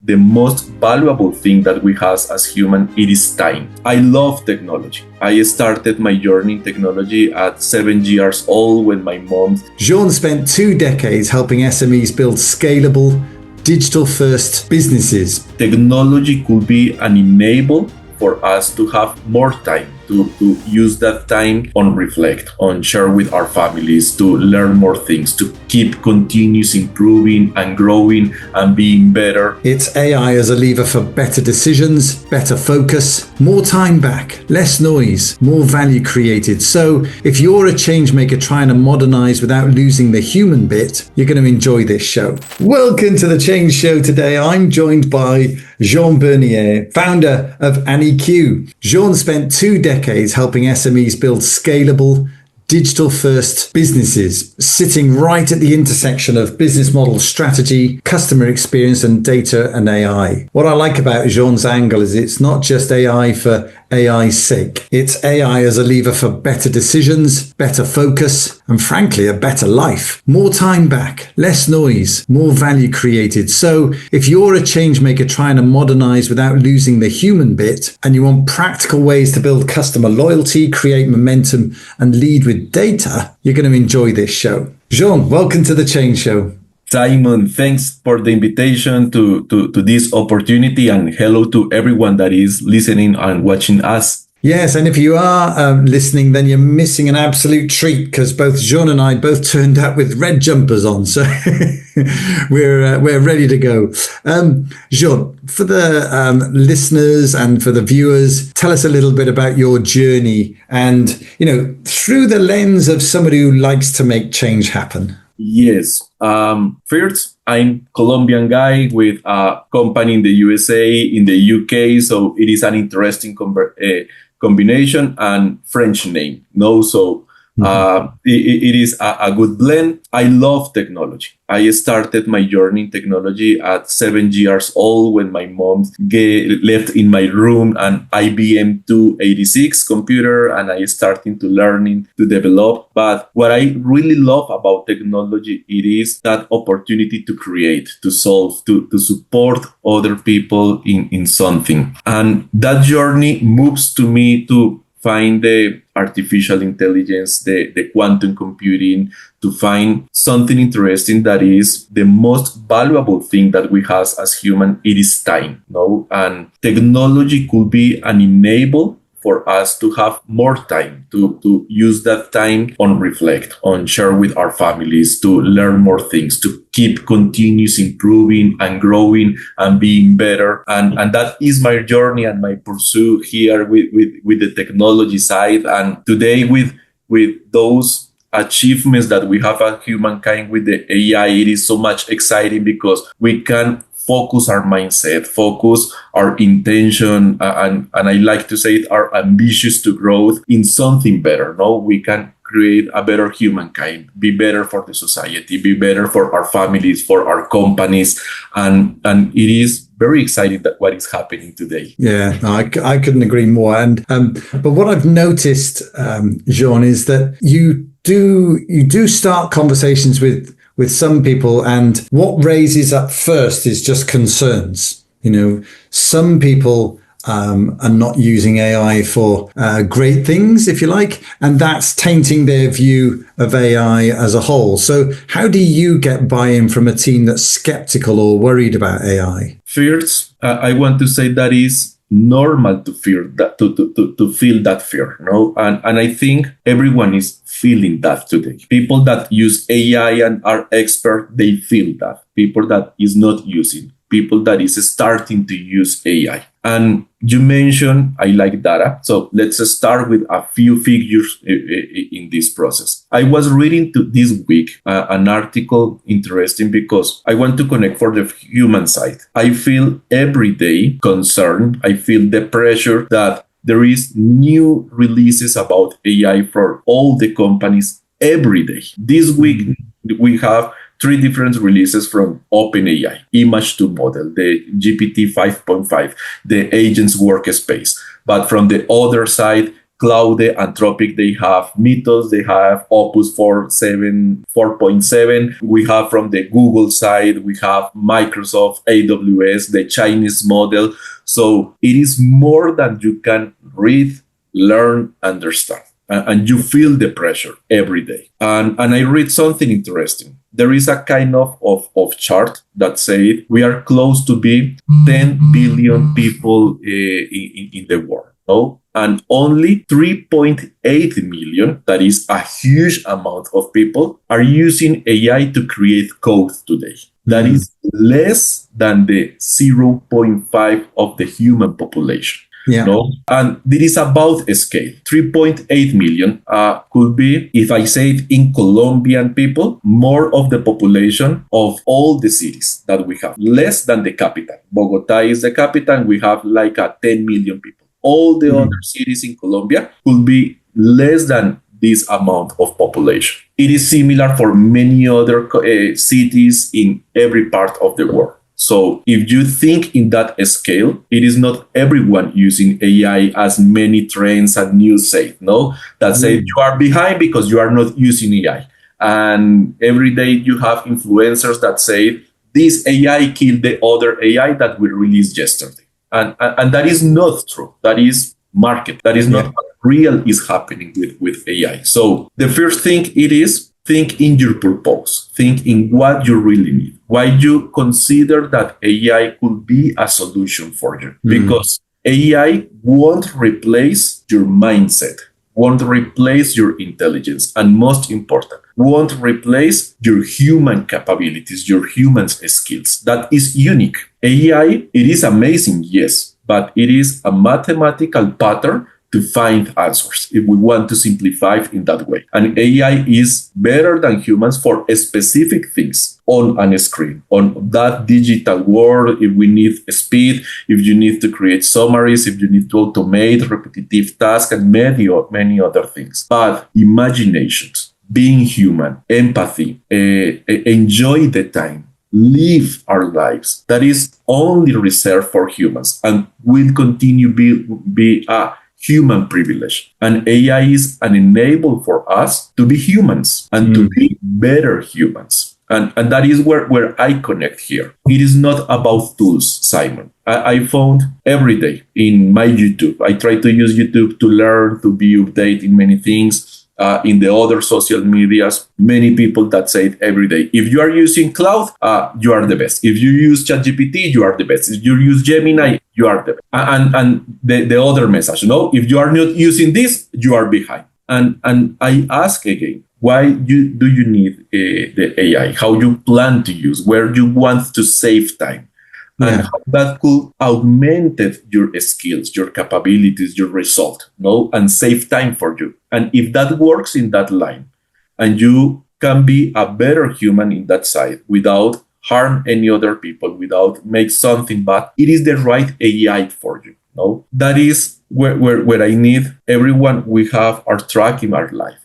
the most valuable thing that we have as human, it is time. I love technology. I started my journey in technology at 7 years old when my mom... Jean spent 2 decades helping SMEs build scalable, digital-first businesses. Technology could be an enabler for us to have more time, to use that time on reflect, on share with our families, to learn more things, to keep continuous improving and growing and being better. It's AI as a lever for better decisions, better focus, more time back, less noise, more value created. So if you're a change maker trying to modernize without losing the human bit, you're going to enjoy this show. Welcome to the Change Show. Today I'm joined by Jean Bernier, founder of anniQ. Jean spent 2 decades helping SMEs build scalable, digital-first businesses, sitting right at the intersection of business model strategy, customer experience, and data and AI. What I like about Jean's angle is it's not just AI for AI's sake. It's AI as a lever for better decisions, better focus, and frankly, a better life. More time back, less noise, more value created. So if you're a change maker trying to modernize without losing the human bit, and you want practical ways to build customer loyalty, create momentum, and lead with data, you're going to enjoy this show. Jean, welcome to the Change Show. Simon, thanks for the invitation to this opportunity, and hello to everyone that is listening and watching us. Yes, and if you are listening, then you're missing an absolute treat, because both Jean and I both turned up with red jumpers on, so we're ready to go. Jean, for the listeners and for the viewers, tell us a little bit about your journey, and through the lens of somebody who likes to make change happen. Yes. First, I'm Colombian guy with a company in the USA, in the UK, so it is an interesting combination, and French name. So it is a good blend. I love technology. I started my journey in technology at 7 years old when my mom left in my room an IBM 286 computer, and I started to learning to develop. But what I really love about technology, it is that opportunity to create, to solve, to support other people in something. And that journey moves to me to find the artificial intelligence, the quantum computing, to find something interesting that is the most valuable thing that we have as human, it is time. And technology could be an enabler for us to have more time, to use that time on reflect, on share with our families, to learn more things, to keep continuous improving and growing and being better. And that is my journey and my pursuit here with the technology side. And today with those achievements that we have as humankind with the AI, it is so much exciting because we can focus our mindset, focus our intention, and I like to say it, are ambitious to growth in something better. We can create a better humankind, be better for the society, be better for our families, for our companies, and it is very exciting that what is happening today. Yeah, I couldn't agree more. And but what I've noticed, Jean, is that you do start conversations with some people, and what raises up first is just concerns. Some people are not using AI for great things, if you like, and that's tainting their view of AI as a whole. So how do you get buy-in from a team that's skeptical or worried about AI? First, I want to say that is normal to fear that, to feel that fear, and I think everyone is feeling that today. People that use AI and are expert, they feel that. People that is not using, people that is starting to use AI. And you mentioned, I like data. So let's start with a few figures in this process. I was reading this week an article interesting because I want to connect for the human side. I feel every day concerned. I feel the pressure that there is new releases about AI for all the companies every day. This week, we have 3 different releases from OpenAI, image to model, the GPT 5.5, the agents workspace. But from the other side, Cloud, Anthropic, they have Mythos, they have Opus 4.7. We have from the Google side, we have Microsoft, AWS, the Chinese model. So it is more than you can read, learn, understand. And you feel the pressure every day. And I read something interesting. There is a kind of chart that says we are close to be 10 billion people in the world. No? And only 3.8 million, that is a huge amount of people, are using AI to create code today. That is less than the 0.5 of the human population. Yeah. No? And this is about a scale. 3.8 million could be, if I say it in Colombian people, more of the population of all the cities that we have, less than the capital. Bogota is the capital, and we have like 10 million people. All the other cities in Colombia could be less than this amount of population. It is similar for many other cities in every part of the world. So if you think in that scale, it is not everyone using AI as many trends and news say, no? That say you are behind because you are not using AI. And every day you have influencers that say this AI killed the other AI that we released yesterday. And that is not true. That is market. That is not what real is happening with AI. So the first thing it is, think in your purpose. Think in what you really need. Why you consider that AI could be a solution for you. Because AI won't replace your mindset, won't replace your intelligence, and most important, won't replace your human capabilities, your human skills. That is unique. AI, it is amazing, yes, but it is a mathematical pattern to find answers if we want to simplify it in that way. And AI is better than humans for specific things on a screen, on that digital world. If we need speed, if you need to create summaries, if you need to automate repetitive tasks and many other things. But imaginations, being human, empathy, enjoy the time, live our lives, that is only reserved for humans and will continue be a human privilege. And AI is an enable for us to be humans and to be better humans. And that is where I connect here. It is not about tools, Simon. I found every day in my YouTube, I try to use YouTube to learn, to be updated in many things. In the other social medias, many people that say it every day. If you are using Cloud, you are the best. If you use ChatGPT, you are the best. If you use Gemini, you are the best. And the other message, no, if you are not using this, you are behind. And I ask again, why do you need the AI? How you plan to use? Where you want to save time? And how that could augment your skills, your capabilities, your result, no, and save time for you. And if that works in that line, and you can be a better human in that side without harm any other people, without make something bad, it is the right AI for you. No, that is where I need everyone. We have our track in our life.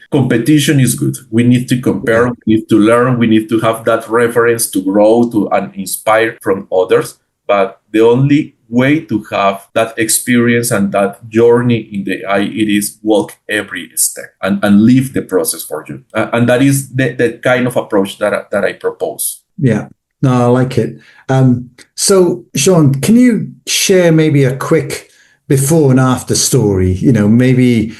Competition is good. We need to compare, we need to learn, we need to have that reference to grow to and inspire from others. But the only way to have that experience and that journey in the AI, it is walk every step and live the process for you. And that is the kind of approach that I propose. Yeah. No, I like it. So, Sean, can you share maybe a quick before and after story? You know, maybe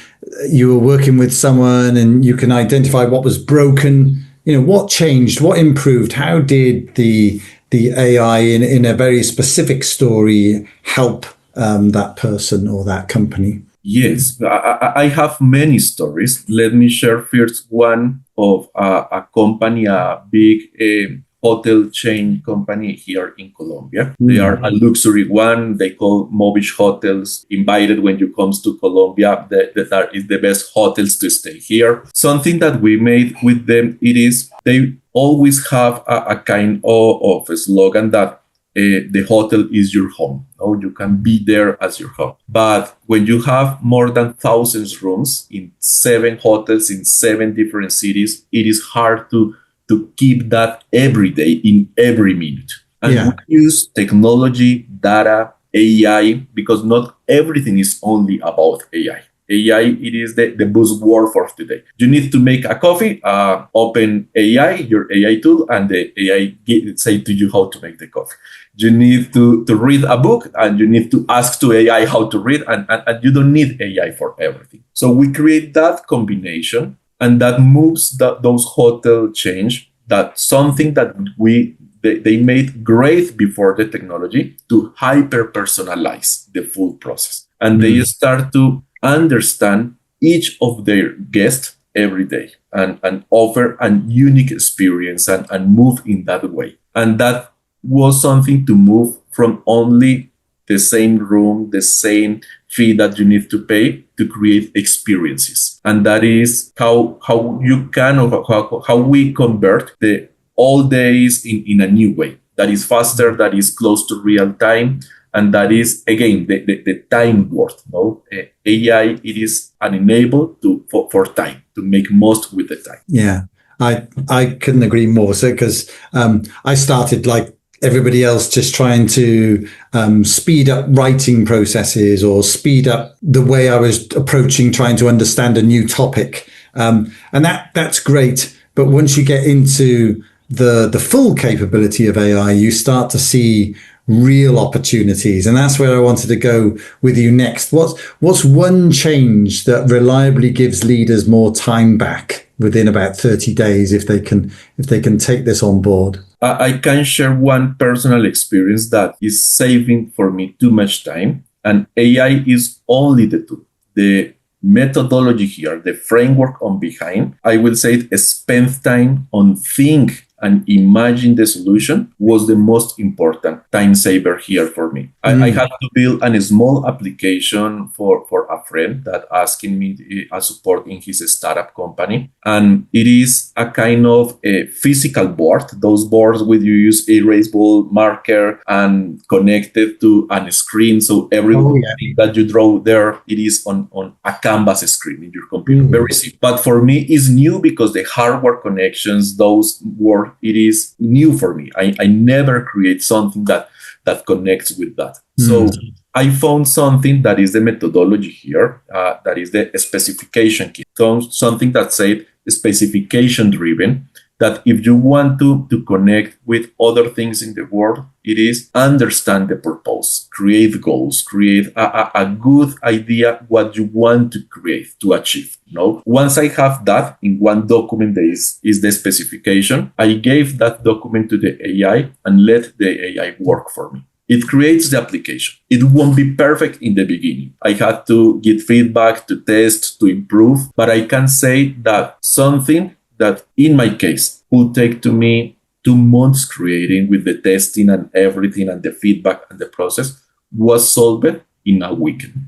you were working with someone and you can identify what was broken. You know, what changed, what improved? How did the AI in a very specific story help that person or that company? Yes, I have many stories. Let me share first one of a company, a big hotel chain company here in Colombia. They are a luxury one. They call Movish Hotels. Invited when you comes to Colombia, that is the best hotels to stay here. Something that we made with them, it is they always have a kind of a slogan that the hotel is your home. No, you can be there as your home. But when you have more than thousands rooms in 7 hotels in 7 different cities, it is hard to keep that every day in every minute. And we use technology, data, AI, because not everything is only about AI. AI, it is the buzzword for today. You need to make a coffee, open AI, your AI tool, and the AI say to you how to make the coffee. You need to read a book, and you need to ask to AI how to read, and you don't need AI for everything. So we create that combination, and that moves those hotel change, that something that they made great before the technology, to hyper personalize the full process. And they start to understand each of their guests every day, and offer a unique experience, and move in that way. And that was something to move from only the same room, the same fee that you need to pay, to create experiences. And that is how you can, or how we convert the old days in a new way that is faster, that is close to real time, and that is, again, the time worth. No, AI, it is an enable for time, to make most with the time. Yeah, I couldn't agree more. So because I started like everybody else, just trying to speed up writing processes, or speed up the way I was approaching trying to understand a new topic, and that's great. But once you get into the full capability of AI, you start to see real opportunities. And that's where I wanted to go with you next. What's one change that reliably gives leaders more time back within about 30 days if they can take this on board? I can share one personal experience that is saving for me too much time, and AI is only the tool. The methodology here, the framework on behind, I will say spend time on think and imagine the solution, was the most important time saver here for me. I had to build a small application for a friend that asking me a support in his startup company. And it is a kind of a physical board, those boards where you use erasable marker and connected to a screen. So everything that you draw there, it is on a canvas screen in your computer. Very simple. But for me, it's new because the hardware connections, those work, it is new for me. I never create something that connects with that. So I found something that is the methodology here, that is the specification kit. So something that said specification driven, that if you want to connect with other things in the world, it is understand the purpose, create goals, create a good idea what you want to create, to achieve. No, once I have that in one document, that is the specification, I gave that document to the AI and let the AI work for me. It creates the application. It won't be perfect in the beginning. I had to get feedback, to test, to improve, but I can say that something that in my case would take to me 2 months creating, with the testing and everything and the feedback and the process, was solved in a weekend.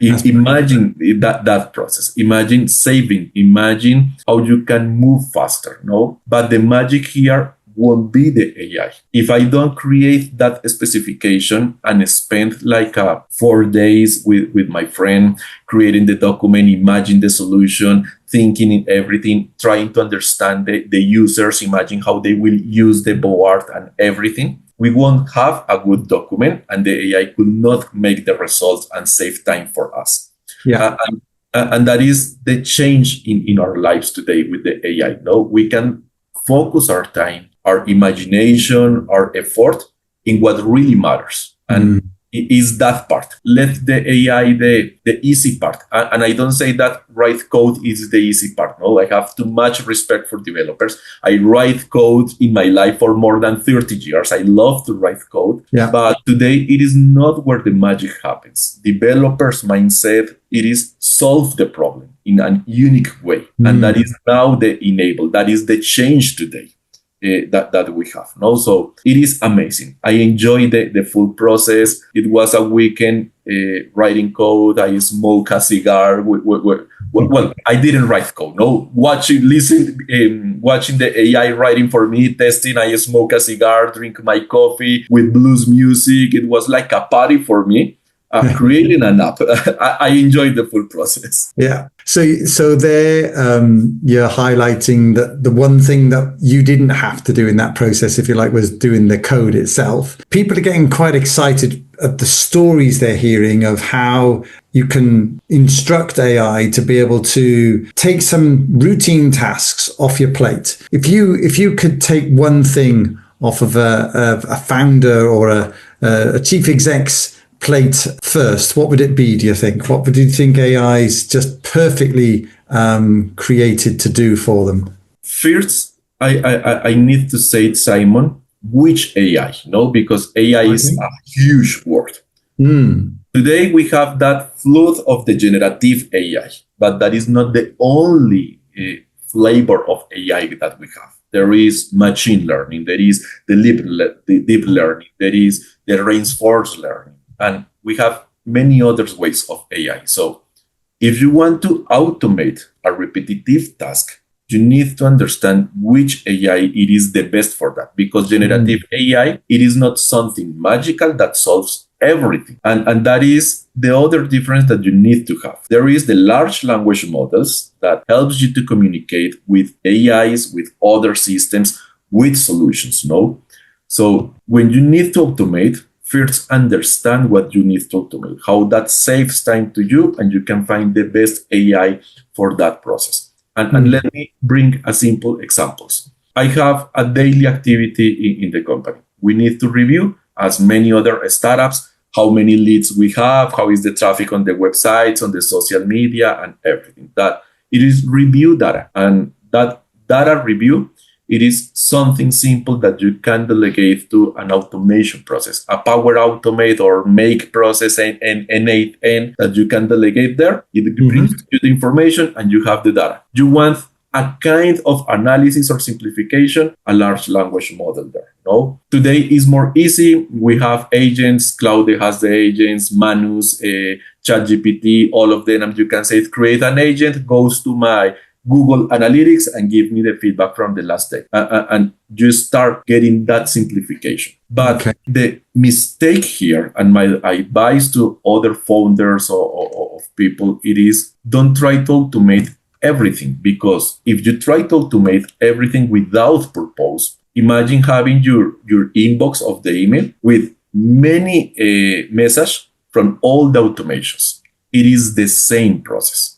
Imagine that process. Imagine saving. Imagine how you can move faster. No, but the magic here won't be the AI. If I don't create that specification and spend like 4 days with my friend creating the document, imagine the solution, thinking in everything, trying to understand the users, imagine how they will use the board and everything, we won't have a good document, and the AI could not make the results and save time for us. Yeah. And that is the change in our lives today with the AI. No, we can focus our time, our imagination, our effort in what really matters. And it is that part. Let the AI the easy part. And I don't say that write code is the easy part. No, I have too much respect for developers. I write code in my life for more than 30 years. I love to write code. Yeah. But today it is not where the magic happens. Developers' mindset, it is solve the problem in a unique way. And that is now the enable. That is the change today. That we have. No, so it is amazing. I enjoy the full process. It was a weekend writing code. I smoke a cigar. Well, I didn't write code. No, watching the AI writing for me, testing. I smoke a cigar, drink my coffee with blues music. It was like a party for me. creating an app. I enjoyed the full process. Yeah. So there, you're highlighting that the one thing that you didn't have to do in that process, if you like, was doing the code itself. People are getting quite excited at the stories they're hearing of how you can instruct AI to be able to take some routine tasks off your plate. If you could take one thing off of a founder or a chief exec's plate first, what would it be, do you think? What would you think AI is just perfectly created to do for them? First, I need to say, Simon, which AI, because AI is a huge word. Today, we have that flood of the generative AI, but that is not the only flavor of AI that we have. There is machine learning, there is the deep learning, there is the reinforced learning, and we have many other ways of AI. So if you want to automate a repetitive task, you need to understand which AI it is the best for that, because generative AI, it is not something magical that solves everything. And that is the other difference that you need to have. There is the large language models that helps you to communicate with AIs, with other systems, with solutions, So when you need to automate, first understand what you need to automate, how that saves time to you, and you can find the best AI for that process. And let me bring a simple examples. I have a daily activity in the company. We need to review, as many other startups, how many leads we have, how is the traffic on the websites, on the social media, and everything. That it is review data, and that data review, it is something simple that you can delegate to an automation process, a Power Automate or Make process, and N8N that you can delegate there. It brings you the information and you have the data. You want a kind of analysis or simplification, a large language model there. Today is more easy. We have agents. Claude has the agents, Manus, ChatGPT, all of them. And you can say, create an agent, goes to my Google Analytics and give me the feedback from the last day. And you start getting that simplification. But the mistake here, and my advice to other founders or of people, it is don't try to automate everything, because if you try to automate everything without purpose, imagine having your inbox of the email with many messages from all the automations. It is the same process.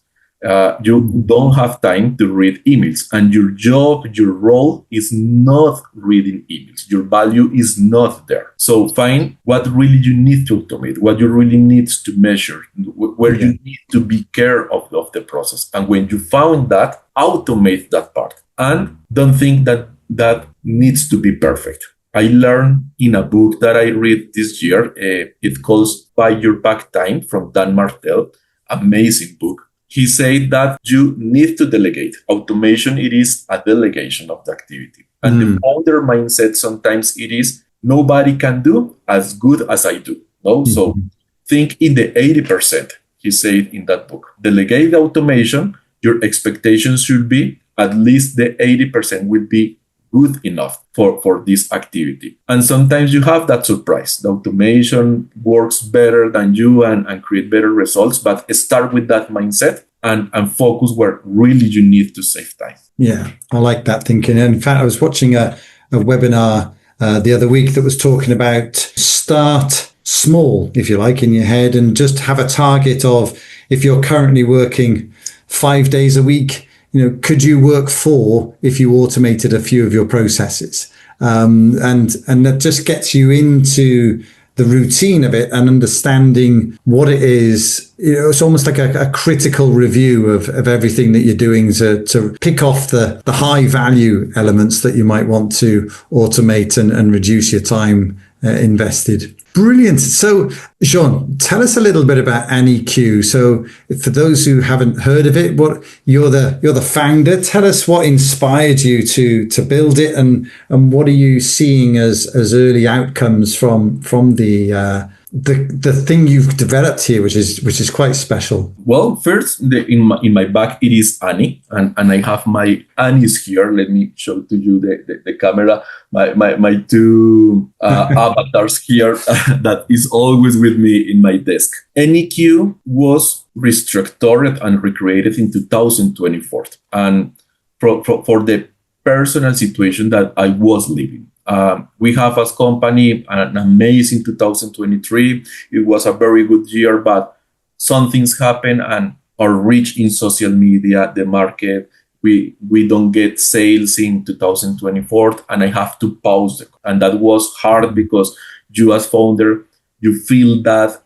You don't have time to read emails, and your job, your role is not reading emails. Your value is not there. So find what really you need to automate, what you really need to measure, where you need to be care of the process. And when you found that, automate that part. And don't think that needs to be perfect. I learned in a book that I read this year, it calls Buy Your Back Time from Dan Martell, amazing book. He said that you need to delegate. Automation, it is a delegation of the activity. And the founder mindset, sometimes it is, nobody can do as good as I do. So think in the 80%, he said in that book. Delegate the automation. Your expectations should be at least the 80% will be good enough for this activity. And sometimes you have that surprise. The automation works better than you and create better results, but start with that mindset and focus where really you need to save time. Yeah, I like that thinking. And in fact, I was watching a webinar the other week that was talking about start small, if you like, in your head, and just have a target of, if you're currently working 5 days a week, could you work 4 if you automated a few of your processes? And that just gets you into the routine of it and understanding what it is. It's almost like a critical review of everything that you're doing to pick off the high value elements that you might want to automate and reduce your time invested. Brilliant. So, Jean, tell us a little bit about anniQ. So, for those who haven't heard of it, you're the founder. Tell us what inspired you to build it, and what are you seeing as early outcomes from the the thing you've developed here, which is quite special? Well, first, in my back, it is Annie, and I have my Annie's here. Let me show to you the camera, my two avatars here that is always with me in my desk. anniQ was restructured and recreated in 2024. And for the personal situation that I was living. We have as company an amazing 2023. It was a very good year, but some things happen and our reach in social media, the market, we don't get sales in 2024, and I have to pause it. And that was hard because you as founder, you feel that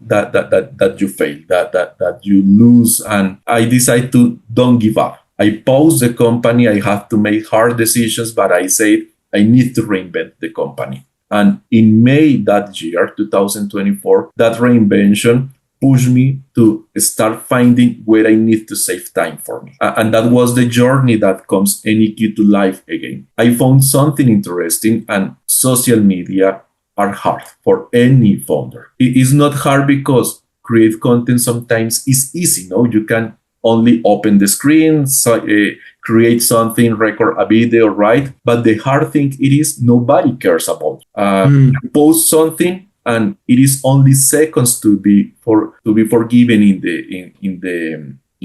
you fail, that you lose. And I decide to don't give up. I paused the company. I have to make hard decisions, but I said I need to reinvent the company. And in May that year, 2024, that reinvention pushed me to start finding where I need to save time for me. And that was the journey that comes anniQ to life again. I found something interesting, and social media are hard for any founder. It is not hard because create content sometimes is easy. No, you can only open the screen, create something, record a video, right? But the hard thing it is nobody cares about. You post something and it is only seconds to be forgiven in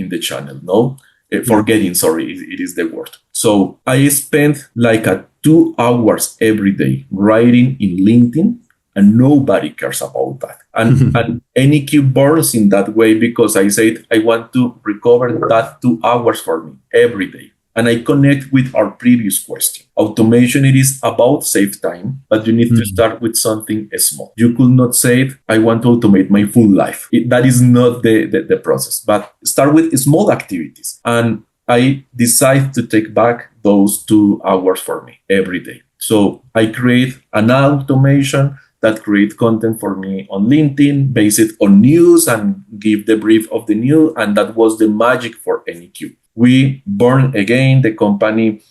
the channel. No, forgetting. Sorry, it is the word. So I spent like 2 hours every day writing in LinkedIn, and nobody cares about that. And anniQ burns in that way because I said I want to recover that 2 hours for me every day. And I connect with our previous question. Automation, it is about save time, but you need to start with something small. You could not say, I want to automate my full life. That is not the process, but start with small activities. And I decide to take back those 2 hours for me every day. So I create an automation that create content for me on LinkedIn, base it on news and give the brief of the news. And that was the magic for anniQ. We born again the company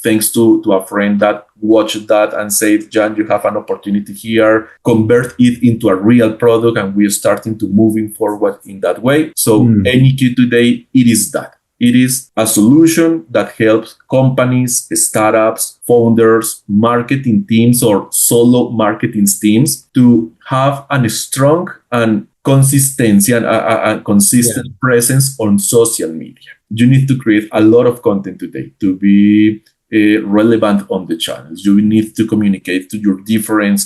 thanks to a friend that watched that and said, Jan, you have an opportunity here, convert it into a real product. And we're starting to moving forward in that way. So anniQ today, it is that. It is a solution that helps companies, startups, founders, marketing teams, or solo marketing teams to have a strong and consistency and a consistent presence on social media. You need to create a lot of content today to be relevant on the channels. You need to communicate to your different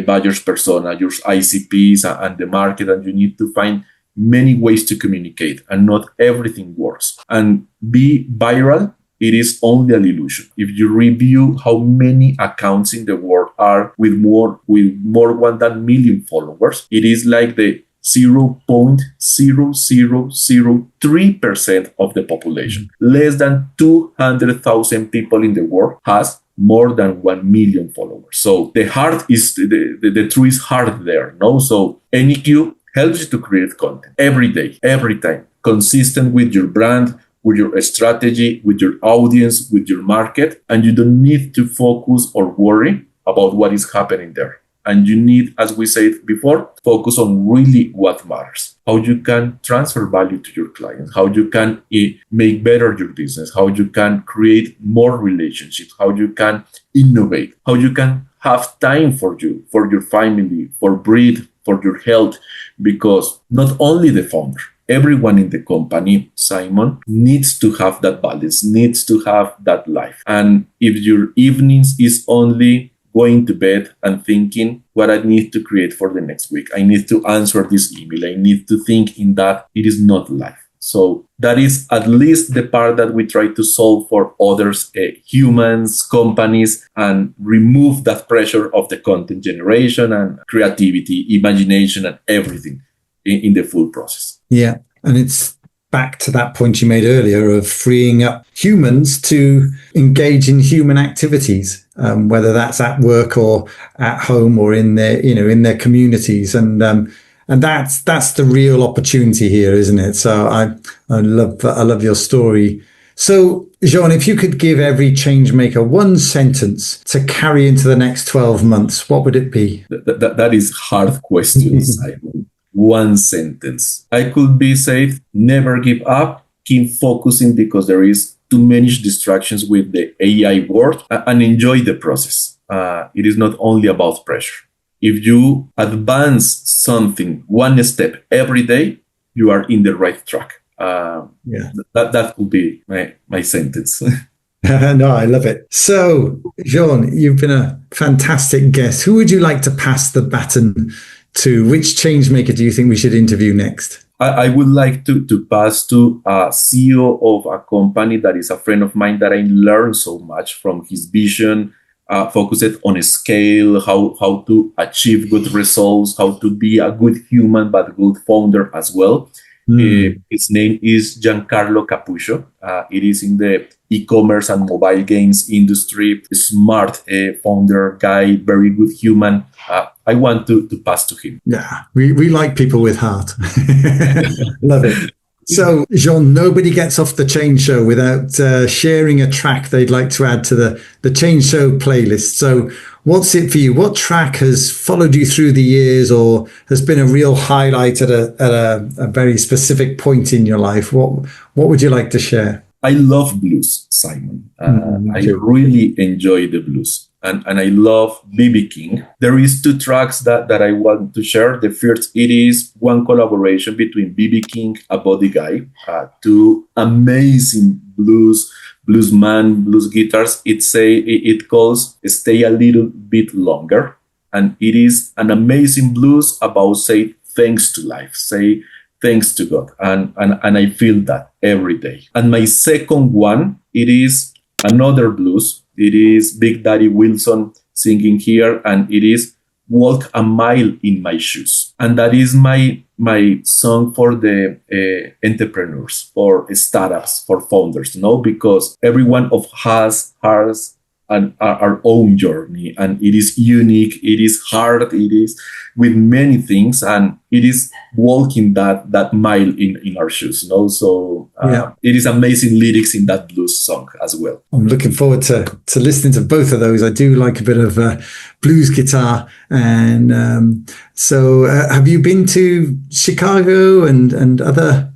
buyers persona, your ICPs and the market, and you need to find many ways to communicate, and not everything works. And be viral, it is only an illusion. If you review how many accounts in the world are with more than million followers, it is like the 0.0003% of the population. Less than 200,000 people in the world has more than 1 million followers. So the heart is the truth is hard there. No, so anniQ helps you to create content every day, every time, consistent with your brand, with your strategy, with your audience, with your market. And you don't need to focus or worry about what is happening there. And you need, as we said before, focus on really what matters. How you can transfer value to your clients, how you can make better your business, how you can create more relationships, how you can innovate, how you can have time for you, for your family, for breathe, for your health, because not only the founder, everyone in the company, Simon, needs to have that balance, needs to have that life. And if your evenings is only going to bed and thinking what I need to create for the next week, I need to answer this email, I need to think in that, it is not life. So that is at least the part that we try to solve for others, humans, companies, and remove that pressure of the content generation and creativity, imagination, and everything in the full process. Yeah. And it's back to that point you made earlier of freeing up humans to engage in human activities, whether that's at work or at home or in their communities. And that's the real opportunity here, isn't it? So I love your story So, Jean, if you could give every change maker one sentence to carry into the next 12 months, what would it be? That is hard question, Simon. One sentence. I could be said, never give up, keep focusing because there is too many distractions with the AI world and enjoy the process. It is not only about pressure. If you advance something one step every day, you are in the right track. That would be my sentence. No, I love it. So, Jean, you've been a fantastic guest. Who would you like to pass the baton to? Which change maker do you think we should interview next? I would like to pass to a CEO of a company that is a friend of mine that I learned so much from his vision, focused on a scale, how to achieve good results, how to be a good human, but good founder as well. His name is Giancarlo Capuscio. It is in the e-commerce and mobile games industry. Smart founder guy, very good human. I want to pass to him. Yeah, we like people with heart. Love it. So, Jean, nobody gets off the Change Show without sharing a track they'd like to add to the Change Show playlist. So, what's it for you? What track has followed you through the years or has been a real highlight at a very specific point in your life? What would you like to share? I love blues, Simon. I really enjoy the blues. And I love B.B. King. There is two tracks that I want to share. The first, it is one collaboration between B.B. King and Buddy Guy, two amazing bluesman, blues guitars. It calls Stay a Little Bit Longer. And it is an amazing blues about say thanks to life, say thanks to God. And I feel that every day. And my second one, it is another blues. It is Big Daddy Wilson singing here, and it is Walk a Mile in My Shoes. And that is my song for the entrepreneurs, for startups, for founders, because everyone of us has our own journey, and it is unique, it is hard, it is with many things, and it is walking that mile in our shoes. So it is amazing lyrics in that blues song as well. I'm looking forward to listening to both of those. I do like a bit of blues guitar. And so have you been to Chicago and other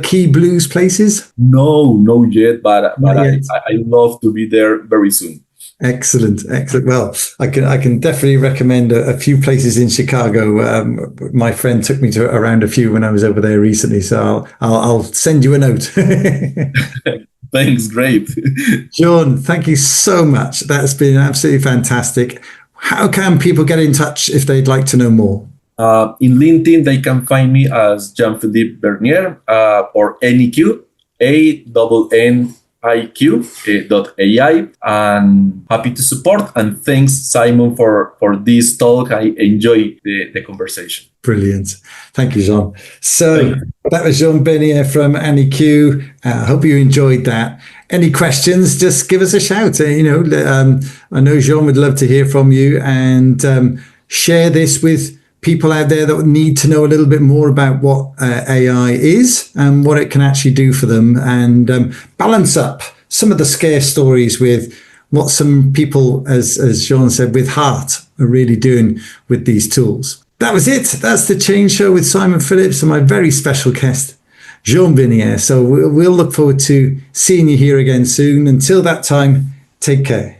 key blues places? No yet, but I love to be there very soon. Excellent. Well, I can definitely recommend a few places in Chicago. My friend took me around a few when I was over there recently, so I'll send you a note. Thanks, great. Jean, thank you so much. That's been absolutely fantastic. How can people get in touch if they'd like to know more? In LinkedIn, they can find me as Jean-Philippe Bernier or anniQ, anniQ.ai, and happy to support. And thanks, Simon, for this talk. I enjoy the conversation. Brilliant. Thank you, Jean. So that was Jean Bernier from anniQ. I hope you enjoyed that. Any questions, just give us a shout. I know Jean would love to hear from you, and share this with people out there that need to know a little bit more about what AI is and what it can actually do for them, and balance up some of the scare stories with what some people, as Jean said, with heart are really doing with these tools. That was it. That's the Change Show with Simon Phillips and my very special guest, Jean Bernier. So we'll look forward to seeing you here again soon. Until that time, take care.